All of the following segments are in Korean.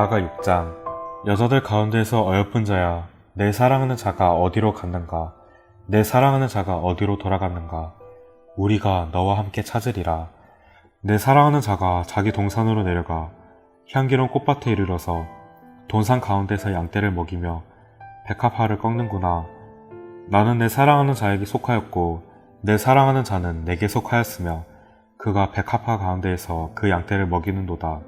아가 6장. 여자들 가운데서 어여쁜 자야, 내 사랑하는 자가 어디로 갔는가? 내 사랑하는 자가 어디로 돌아갔는가? 우리가 너와 함께 찾으리라. 내 사랑하는 자가 자기 동산으로 내려가 향기로운 꽃밭에 이르러서 동산 가운데서 양떼를 먹이며 백합화를 꺾는구나. 나는 내 사랑하는 자에게 속하였고 내 사랑하는 자는 내게 속하였으며 그가 백합화 가운데에서 그 양떼를 먹이는도다.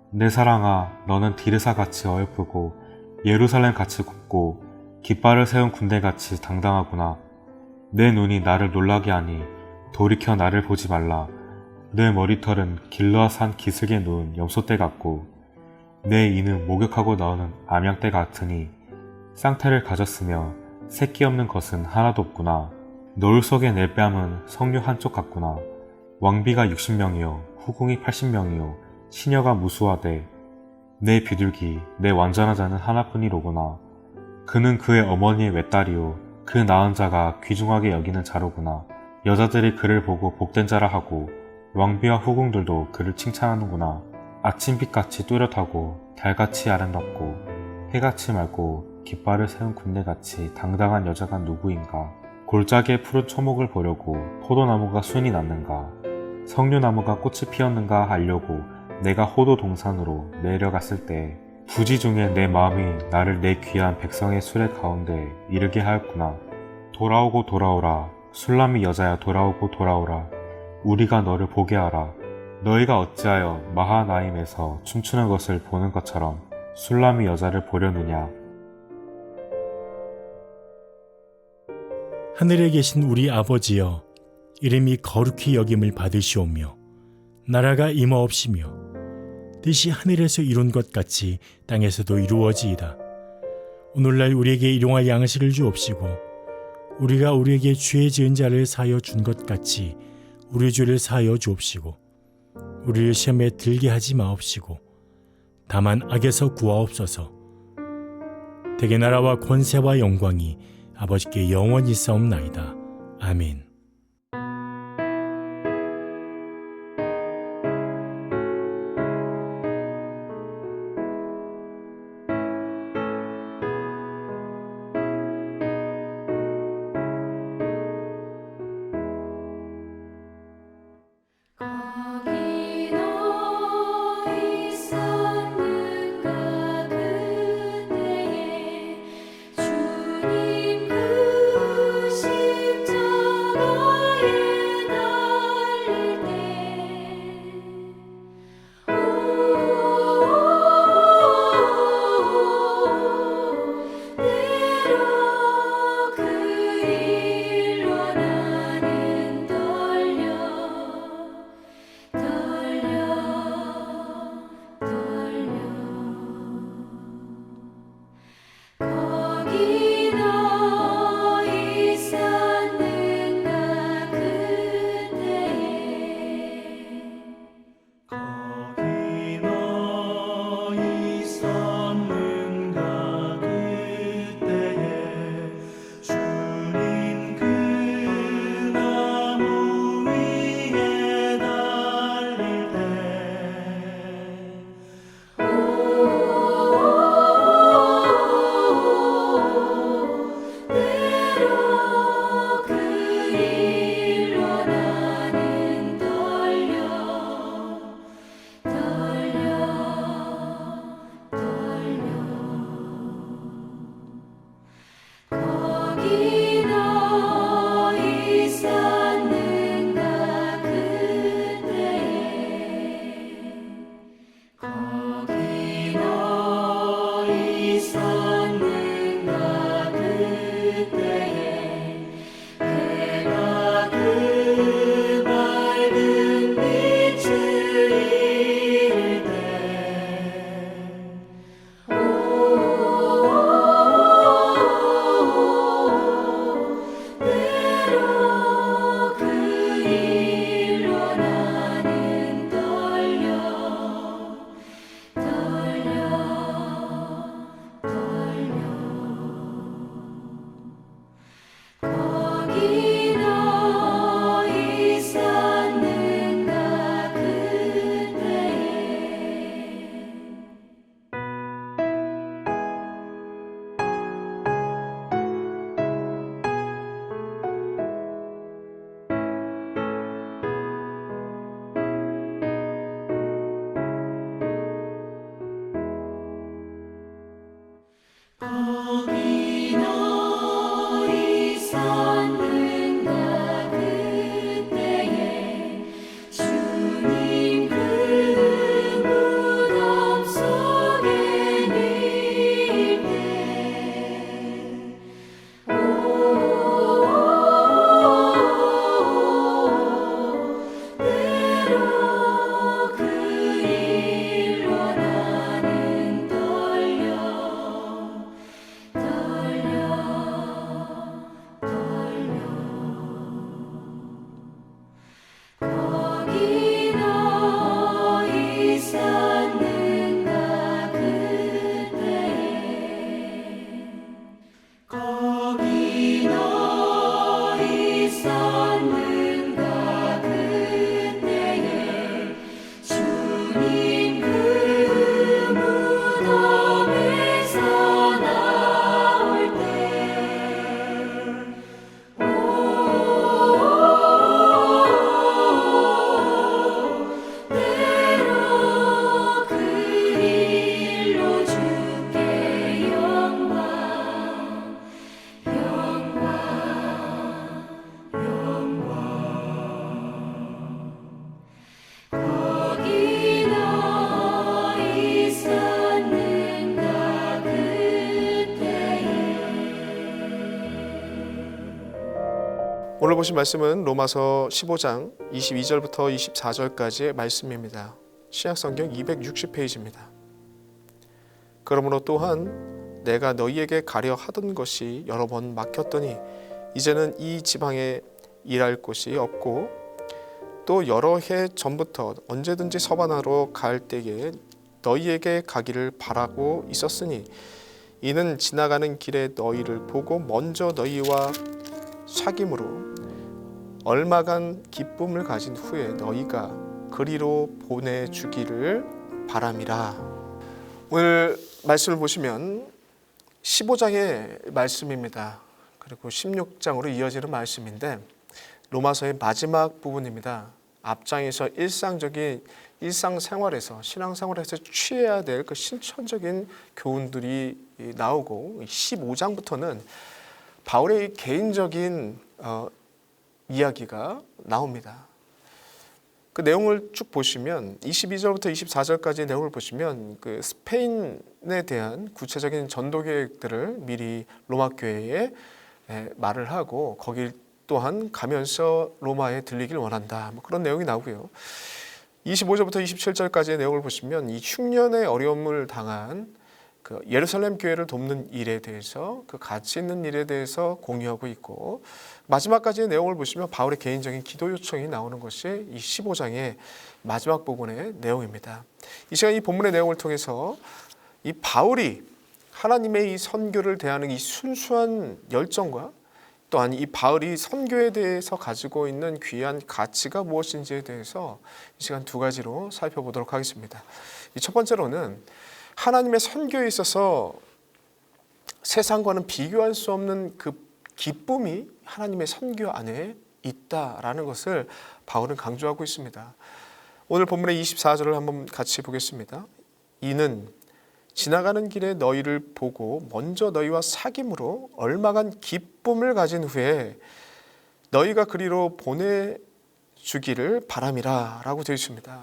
내 사랑아, 너는 디르사같이 어여쁘고 예루살렘같이 굽고 깃발을 세운 군대같이 당당하구나. 내 눈이 나를 놀라게 하니 돌이켜 나를 보지 말라. 내 머리털은 길르앗 산 기슭에 누운 염소떼 같고 내 이는 목욕하고 나오는 암양떼 같으니 쌍태를 가졌으며 새끼 없는 것은 하나도 없구나. 노을 속의 내 뺨은 석류 한쪽 같구나. 왕비가 60명이요 후궁이 80명이요 시녀가 무수하되 내 비둘기 내 완전한 자는 하나뿐이로구나. 그는 그의 어머니의 외딸이요 그 낳은 자가 귀중하게 여기는 자로구나. 여자들이 그를 보고 복된 자라 하고 왕비와 후궁들도 그를 칭찬하는구나. 아침빛같이 뚜렷하고 달같이 아름답고 해같이 맑고 깃발을 세운 군대같이 당당한 여자가 누구인가? 골짜기의 푸른 초목을 보려고 포도나무가 순이 났는가? 석류나무가 꽃이 피었는가 하려고 내가 호도 동산으로 내려갔을 때 부지 중에 내 마음이 나를 내 귀한 백성의 수레 가운데 이르게 하였구나. 돌아오고 돌아오라. 술람이 여자야 돌아오고 돌아오라. 우리가 너를 보게 하라. 너희가 어찌하여 마하나임에서 춤추는 것을 보는 것처럼 술람이 여자를 보려느냐. 하늘에 계신 우리 아버지여, 이름이 거룩히 여김을 받으시오며 나라가 임하옵시며 뜻이 하늘에서 이룬 것 같이 땅에서도 이루어지이다. 오늘날 우리에게 일용할 양식을 주옵시고 우리가 우리에게 죄 지은 자를 사하여 준 것 같이 우리 죄를 사하여 주옵시고 우리를 시험에 들게 하지 마옵시고 다만 악에서 구하옵소서. 대개 나라와 권세와 영광이 아버지께 영원히 있사옵나이다. 아멘. 거기 너 있었는가 그때에 주님 그 십자가에 달릴 때 때로 그 일로 나는 떨려 때로 그 일로 나는 떨려 거기 너 있었는가 그때에 거기 너 있었는가 그때에 주님 그 무덤에서 나올 때 때로 그 일로 주께 영광 거기 너 있었는가 그때에 오늘 보신 말씀은 로마서 15장 22절부터 24절까지의 말씀입니다. 신약성경 260페이지입니다. 그러므로 또한 내가 너희에게 가려 하던 것이 여러 번 막혔더니 이제는 이 지방에 일할 곳이 없고 또 여러 해 전부터 언제든지 서바나로 갈 때에 너희에게 가기를 바라고 있었으니 이는 지나가는 길에 너희를 보고 먼저 너희와 사귐으로 얼마간 기쁨을 가진 후에 너희가 그리로 보내주기를 바람이라. 오늘 말씀을 보시면 15장의 말씀입니다. 그리고 16장으로 이어지는 말씀인데 로마서의 마지막 부분입니다. 앞장에서 일상적인 일상생활에서 신앙생활에서 취해야 될 그 실천적인 교훈들이 나오고 15장부터는 바울의 개인적인 이야기가 나옵니다. 그 내용을 쭉 보시면 22절부터 24절까지의 내용을 보시면 그 스페인에 대한 구체적인 전도 계획들을 미리 로마 교회에 말을 하고 거기 또한 가면서 로마에 들리길 원한다. 뭐 그런 내용이 나오고요. 25절부터 27절까지의 내용을 보시면 이 흉년의 어려움을 당한 그 예루살렘 교회를 돕는 일에 대해서 그 가치 있는 일에 대해서 공유하고 있고 마지막까지의 내용을 보시면 바울의 개인적인 기도 요청이 나오는 것이 이 15장의 마지막 부분의 내용입니다. 이 시간 이 본문의 내용을 통해서 이 바울이 하나님의 이 선교를 대하는 이 순수한 열정과 또한 이 바울이 선교에 대해서 가지고 있는 귀한 가치가 무엇인지에 대해서 이 시간 두 가지로 살펴보도록 하겠습니다. 이 첫 번째로는 하나님의 선교에 있어서 세상과는 비교할 수 없는 그 기쁨이 하나님의 선교 안에 있다라는 것을 바울은 강조하고 있습니다. 오늘 본문의 24절을 한번 같이 보겠습니다. 이는 지나가는 길에 너희를 보고 먼저 너희와 사귐으로 얼마간 기쁨을 가진 후에 너희가 그리로 보내주기를 바람이라 라고 되어 있습니다.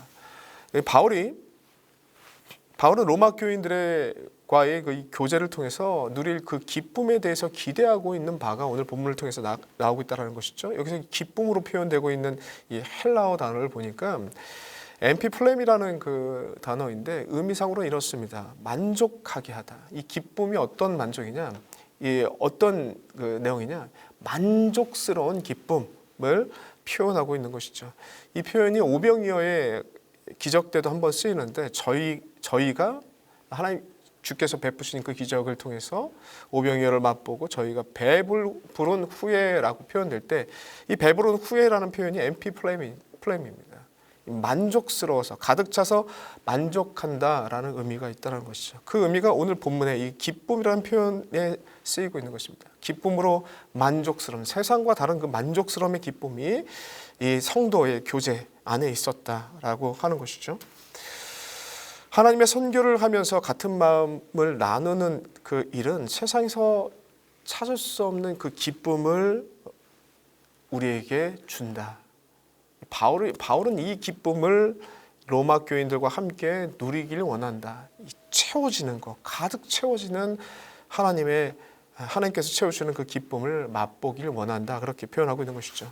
바울은 로마 교인들과의 그 교제를 통해서 누릴 그 기쁨에 대해서 기대하고 있는 바가 오늘 본문을 통해서 나오고 있다는 것이죠. 여기서 기쁨으로 표현되고 있는 이 헬라어 단어를 보니까 엠피플렘이라는 그 단어인데 의미상으로 이렇습니다. 만족하게 하다. 이 기쁨이 어떤 만족이냐? 이 어떤 그 내용이냐? 만족스러운 기쁨을 표현하고 있는 것이죠. 이 표현이 오병이어의 기적 때도 한번 쓰이는데 저희가 하나님 주께서 베푸신 그 기적을 통해서 오병이어를 맛보고 저희가 배부른 후에라고 표현될 때 이 배부른 후에라는 표현이 엠피플렘입니다. 만족스러워서 가득 차서 만족한다라는 의미가 있다는 것이죠. 그 의미가 오늘 본문에 이 기쁨이라는 표현에 쓰이고 있는 것입니다. 기쁨으로 만족스러움, 세상과 다른 그 만족스러움의 기쁨이 이 성도의 교제 안에 있었다라고 하는 것이죠. 하나님의 선교를 하면서 같은 마음을 나누는 그 일은 세상에서 찾을 수 없는 그 기쁨을 우리에게 준다. 바울은 이 기쁨을 로마 교인들과 함께 누리길 원한다. 채워지는 것, 가득 채워지는 하나님께서 채워주시는 그 기쁨을 맛보길 원한다. 그렇게 표현하고 있는 것이죠.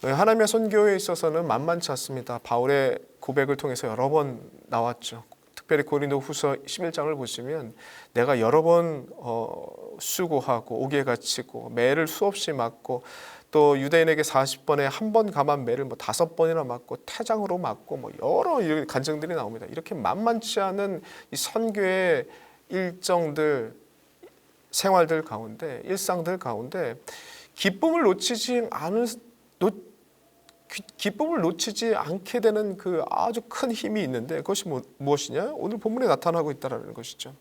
하나님의 선교에 있어서는 만만치 않습니다. 바울의 고백을 통해서 여러 번 나왔죠. 특별히 고린도후서 11장을 보시면 내가 여러 번 수고하고 옥에 갇히고 매를 수없이 맞고 또 유대인에게 40번에 한 번 감한 매를 5번이나 맞고 태장으로 맞고 여러 이런 간증들이 나옵니다. 이렇게 만만치 않은 이 선교의 일정들, 생활들 가운데, 일상들 가운데 기쁨을 놓치지 않게 되는 그 아주 큰 힘이 있는데 그것이 무엇이냐? 오늘 본문에 나타나고 있다는 것이죠.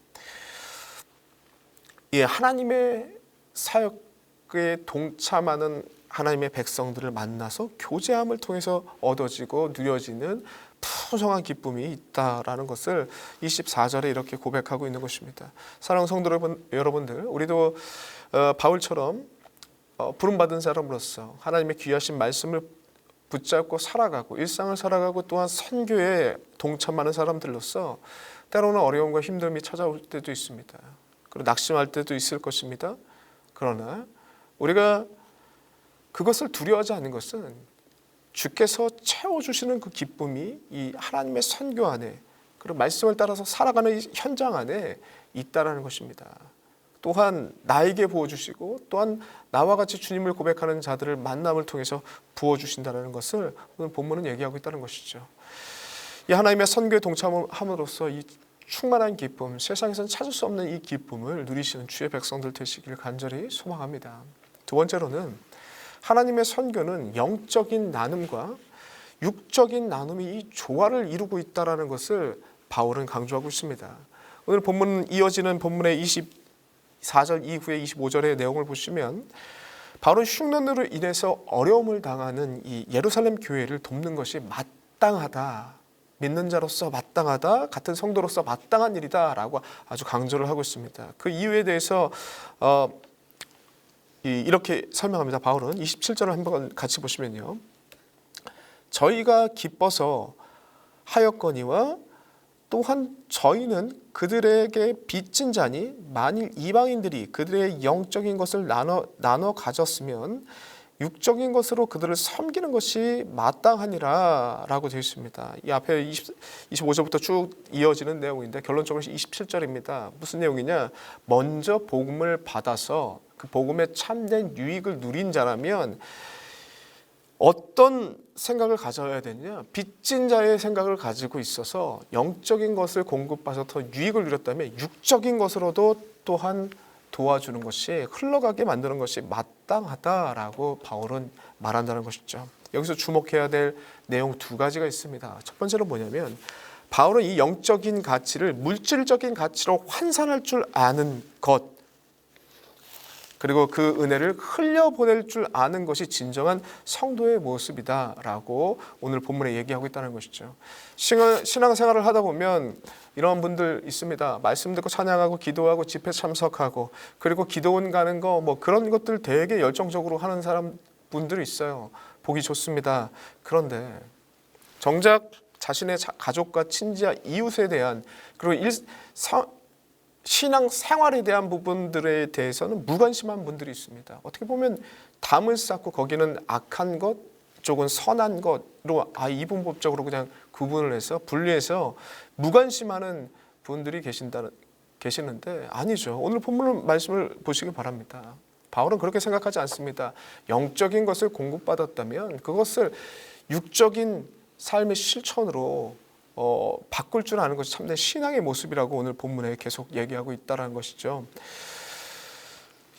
이 하나님의 사역에 동참하는 하나님의 백성들을 만나서 교제함을 통해서 얻어지고 누려지는 풍성한 기쁨이 있다라는 것을 24절에 이렇게 고백하고 있는 것입니다. 사랑하는 성도 여러분들, 우리도 바울처럼 부름받은 사람으로서 하나님의 귀하신 말씀을 붙잡고 살아가고 일상을 살아가고 또한 선교에 동참하는 사람들로서 때로는 어려움과 힘듦이 찾아올 때도 있습니다. 그리고 낙심할 때도 있을 것입니다. 그러나 우리가 그것을 두려워하지 않는 것은 주께서 채워주시는 그 기쁨이 이 하나님의 선교 안에 그리고 말씀을 따라서 살아가는 현장 안에 있다라는 것입니다. 또한 나에게 부어주시고 또한 나와 같이 주님을 고백하는 자들을 만남을 통해서 부어주신다는 것을 오늘 본문은 얘기하고 있다는 것이죠. 이 하나님의 선교에 동참함으로써 이 충만한 기쁨, 세상에서는 찾을 수 없는 이 기쁨을 누리시는 주의 백성들 되시기를 간절히 소망합니다. 두 번째로는 하나님의 선교는 영적인 나눔과 육적인 나눔이 이 조화를 이루고 있다는 것을 바울은 강조하고 있습니다. 오늘 본문 이어지는 본문의 24절 이후에 25절의 내용을 보시면 바울은 흉년으로 인해서 어려움을 당하는 이 예루살렘 교회를 돕는 것이 마땅하다. 믿는 자로서 마땅하다. 같은 성도로서 마땅한 일이다라고 아주 강조를 하고 있습니다. 그 이유에 대해서 이렇게 설명합니다. 바울은 27절을 한번 같이 보시면요. 저희가 기뻐서 하였거니와 또한 저희는 그들에게 빚진 자니 만일 이방인들이 그들의 영적인 것을 나눠 가졌으면 육적인 것으로 그들을 섬기는 것이 마땅하니라 라고 되어 있습니다. 이 앞에 25절부터 쭉 이어지는 내용인데 결론적으로 27절입니다. 무슨 내용이냐? 먼저 복음을 받아서 그 복음의 참된 유익을 누린 자라면 어떤 생각을 가져야 되냐? 빚진 자의 생각을 가지고 있어서 영적인 것을 공급받아서 더 유익을 누렸다면 육적인 것으로도 또한 도와주는 것이 흘러가게 만드는 것이 마땅하다라고 바울은 말한다는 것이죠. 여기서 주목해야 될 내용 두 가지가 있습니다. 첫 번째로 뭐냐면 바울은 이 영적인 가치를 물질적인 가치로 환산할 줄 아는 것, 그리고 그 은혜를 흘려보낼 줄 아는 것이 진정한 성도의 모습이다라고 오늘 본문에 얘기하고 있다는 것이죠. 신앙생활을 하다 보면 이런 분들 있습니다. 말씀 듣고 찬양하고 기도하고 집회 참석하고 그리고 기도원 가는 거 그런 것들 되게 열정적으로 하는 분들이 있어요. 보기 좋습니다. 그런데 정작 자신의 가족과 친지와 이웃에 대한 그리고 신앙 생활에 대한 부분들에 대해서는 무관심한 분들이 있습니다. 어떻게 보면 담을 쌓고 거기는 악한 것, 이쪽은 선한 것으로 이분법적으로 그냥 구분을 해서 분리해서 무관심하는 분들이 계시는데 아니죠. 오늘 본문 말씀을 보시기 바랍니다. 바울은 그렇게 생각하지 않습니다. 영적인 것을 공급받았다면 그것을 육적인 삶의 실천으로 바꿀 줄 아는 것이 참된 신앙의 모습이라고 오늘 본문에 계속 얘기하고 있다는 것이죠.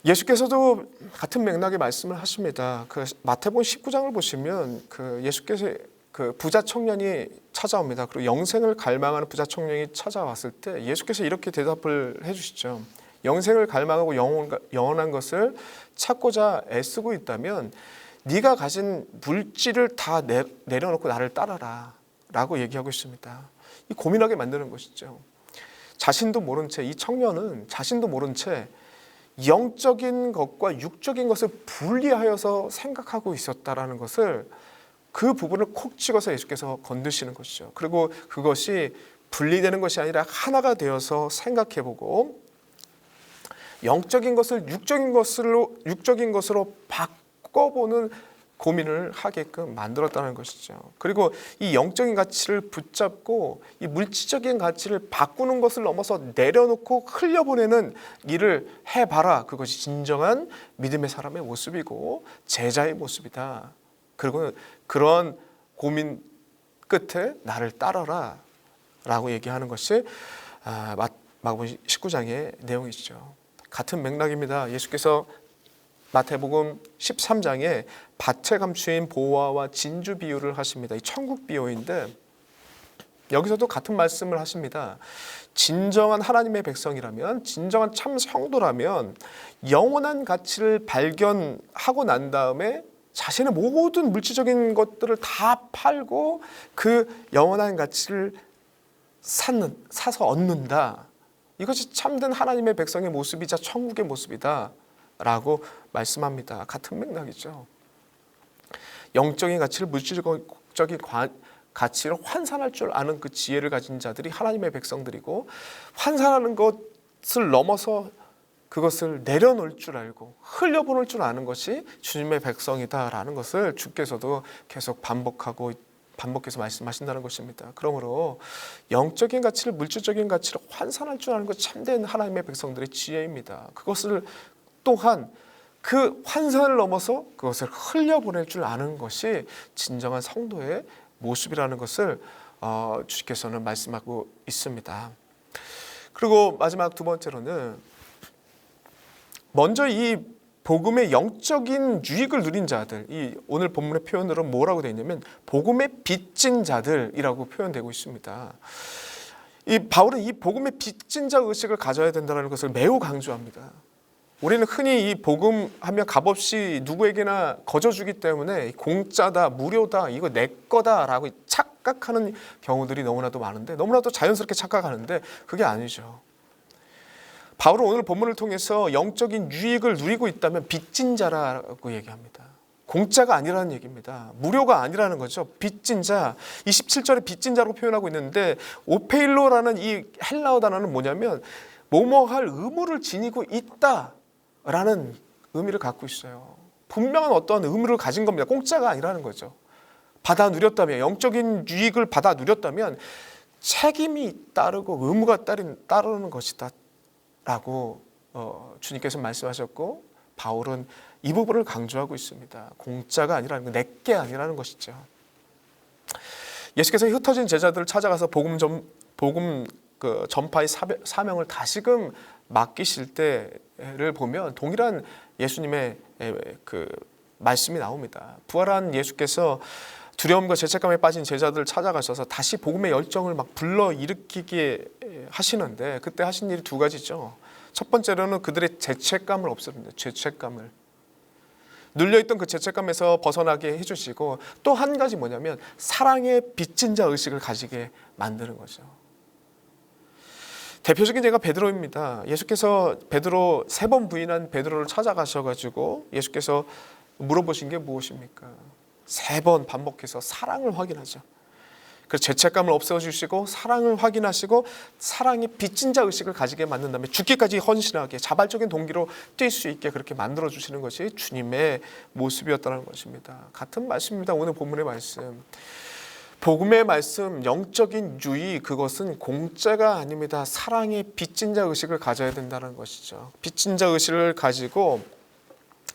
예수께서도 같은 맥락의 말씀을 하십니다. 그 마태복음 19장을 보시면 그 예수께서 그 부자 청년이 찾아옵니다. 그리고 영생을 갈망하는 부자 청년이 찾아왔을 때 예수께서 이렇게 대답을 해주시죠. 영생을 갈망하고 영원한 것을 찾고자 애쓰고 있다면 네가 가진 물질을 다 내려놓고 나를 따라라 라고 얘기하고 있습니다. 이 고민하게 만드는 것이죠. 자신도 모른 채 이 청년은 자신도 모른 채 영적인 것과 육적인 것을 분리하여서 생각하고 있었다라는 것을 그 부분을 콕 찍어서 예수께서 건드시는 것이죠. 그리고 그것이 분리되는 것이 아니라 하나가 되어서 생각해보고 영적인 것을 육적인 것으로 바꿔보는 고민을 하게끔 만들었다는 것이죠. 그리고 이 영적인 가치를 붙잡고 이 물질적인 가치를 바꾸는 것을 넘어서 내려놓고 흘려보내는 일을 해봐라. 그것이 진정한 믿음의 사람의 모습이고 제자의 모습이다. 그리고 그런 고민 끝에 나를 따라라 라고 얘기하는 것이 마가복음 19장의 내용이죠. 같은 맥락입니다. 예수께서 마태복음 13장에 밭에 감추인 보화와 진주 비유를 하십니다. 이 천국 비유인데 여기서도 같은 말씀을 하십니다. 진정한 하나님의 백성이라면, 진정한 참 성도라면 영원한 가치를 발견하고 난 다음에 자신의 모든 물질적인 것들을 다 팔고 그 영원한 가치를 사서 얻는다. 이것이 참된 하나님의 백성의 모습이자 천국의 모습이다 라고 말씀합니다. 같은 맥락이죠. 영적인 가치를 물질적인 가치로 환산할 줄 아는 그 지혜를 가진 자들이 하나님의 백성들이고, 환산하는 것을 넘어서 그것을 내려놓을 줄 알고 흘려보낼 줄 아는 것이 주님의 백성이다라는 것을 주께서도 계속 반복해서 말씀하신다는 것입니다. 그러므로 영적인 가치를 물질적인 가치로 환산할 줄 아는 것이 참된 하나님의 백성들의 지혜입니다. 그것을 또한 그 환산을 넘어서 그것을 흘려보낼 줄 아는 것이 진정한 성도의 모습이라는 것을 주께서는 말씀하고 있습니다. 그리고 마지막 두 번째로는 먼저 이 복음의 영적인 유익을 누린 자들, 이 오늘 본문의 표현으로 뭐라고 되어 있냐면 복음의 빚진 자들이라고 표현되고 있습니다. 이 바울은 이 복음의 빚진 자 의식을 가져야 된다는 것을 매우 강조합니다. 우리는 흔히 이 복음 하면 값없이 누구에게나 거저주기 때문에 공짜다, 무료다, 이거 내 거다라고 착각하는 경우들이 너무나도 많은데, 너무나도 자연스럽게 착각하는데 그게 아니죠. 바울은 오늘 본문을 통해서 영적인 유익을 누리고 있다면 빚진 자라고 얘기합니다. 공짜가 아니라는 얘기입니다. 무료가 아니라는 거죠. 빚진 자, 27절에 빚진 자로 표현하고 있는데 오페일로라는 이 헬라어 단어는 뭐냐면 뭐뭐 할 의무를 지니고 있다라는 의미를 갖고 있어요. 분명한 어떤 의무를 가진 겁니다. 공짜가 아니라는 거죠. 받아 누렸다면, 영적인 유익을 받아 누렸다면 책임이 따르고 의무가 따르는 것이다 라고 주님께서 말씀하셨고, 바울은 이 부분을 강조하고 있습니다. 공짜가 아니라는 거, 내게 아니라는 것이죠. 예수께서 흩어진 제자들을 찾아가서 복음 전파의 사명을 다시금 맡기실 때를 보면 동일한 예수님의 그 말씀이 나옵니다. 부활한 예수께서 두려움과 죄책감에 빠진 제자들을 찾아가셔서 다시 복음의 열정을 막 불러일으키게 하시는데, 그때 하신 일이 두 가지죠. 첫 번째로는 그들의 죄책감을 없애줍니다. 죄책감을 눌려있던 그 죄책감에서 벗어나게 해주시고, 또 한 가지 뭐냐면 사랑의 빚진 자 의식을 가지게 만드는 거죠. 대표적인 예가 베드로입니다. 예수께서 베드로 3번 부인한 베드로를 찾아가셔가지고 예수께서 물어보신 게 무엇입니까? 3번 반복해서 사랑을 확인하죠. 그래서 죄책감을 없애주시고 사랑을 확인하시고 사랑의 빚진 자 의식을 가지게 만든 다음에 죽기까지 헌신하게 자발적인 동기로 뛸 수 있게 그렇게 만들어주시는 것이 주님의 모습이었다는 것입니다. 같은 말씀입니다. 오늘 본문의 말씀. 복음의 말씀, 영적인 유의, 그것은 공짜가 아닙니다. 사랑의 빚진 자 의식을 가져야 된다는 것이죠. 빚진 자 의식을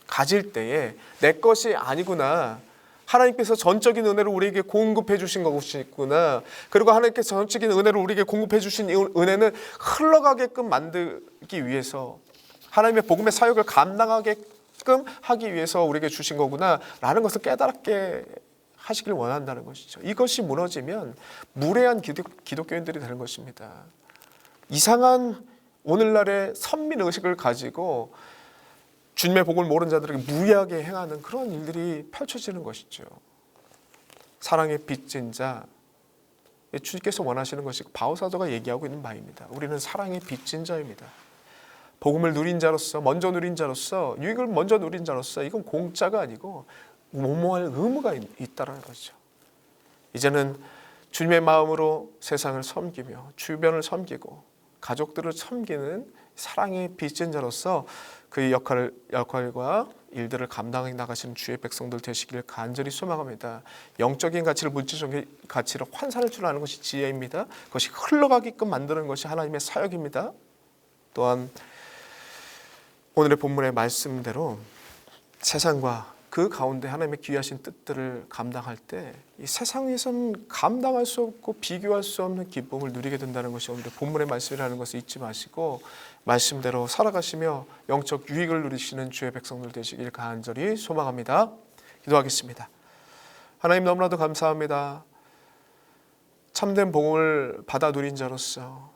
가질 때에 내 것이 아니구나, 하나님께서 전적인 은혜를 우리에게 공급해 주신 것이구나, 그리고 하나님께서 전적인 은혜를 우리에게 공급해 주신 이 은혜는 흘러가게끔 만들기 위해서, 하나님의 복음의 사역을 감당하게끔 하기 위해서 우리에게 주신 거구나 라는 것을 깨닫게 하시길 원한다는 것이죠. 이것이 무너지면 무례한 기독교인들이 되는 것입니다. 이상한 오늘날의 선민의식을 가지고 주님의 복을 모르는 자들에게 무례하게 행하는 그런 일들이 펼쳐지는 것이죠. 사랑의 빚진 자, 주님께서 원하시는 것이 바울사도가 얘기하고 있는 바입니다. 우리는 사랑의 빚진 자입니다. 복음을 누린 자로서, 먼저 누린 자로서, 유익을 먼저 누린 자로서 이건 공짜가 아니고 모모할 의무가 있다는 거죠. 이제는 주님의 마음으로 세상을 섬기며 주변을 섬기고 가족들을 섬기는 사랑의 빚진 자로서 그의 역할과 일들을 감당해 나가시는 주의 백성들 되시기를 간절히 소망합니다. 영적인 가치를 물질적인 가치로 환산할 줄 아는 것이 지혜입니다. 그것이 흘러가게끔 만드는 것이 하나님의 사역입니다. 또한 오늘의 본문의 말씀대로 세상과 그 가운데 하나님의 귀하신 뜻들을 감당할 때 이 세상에서는 감당할 수 없고 비교할 수 없는 기쁨을 누리게 된다는 것이 오늘의 본문의 말씀이라는 것을 잊지 마시고 말씀대로 살아가시며 영적 유익을 누리시는 주의 백성들 되시길 간절히 소망합니다. 기도하겠습니다. 하나님 너무나도 감사합니다. 참된 복음을 받아 누린 자로서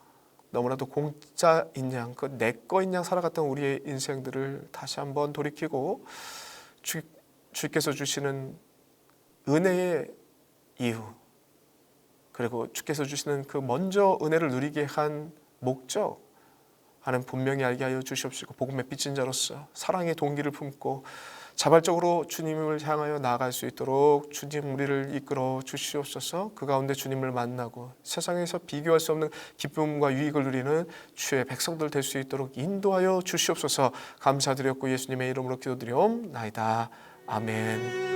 너무나도 공짜인 양, 그 내 거인 양 살아갔던 우리의 인생들을 다시 한번 돌이키고 주께서 주시는 은혜의 이유, 그리고 주께서 주시는 그 먼저 은혜를 누리게 한 목적 하는 분명히 알게 하여 주시옵시고 복음의 빚진 자로서 사랑의 동기를 품고 자발적으로 주님을 향하여 나아갈 수 있도록 주님 우리를 이끌어 주시옵소서. 그 가운데 주님을 만나고 세상에서 비교할 수 없는 기쁨과 유익을 누리는 주의 백성들 될 수 있도록 인도하여 주시옵소서. 감사드렸고 예수님의 이름으로 기도드리옵나이다. 아멘.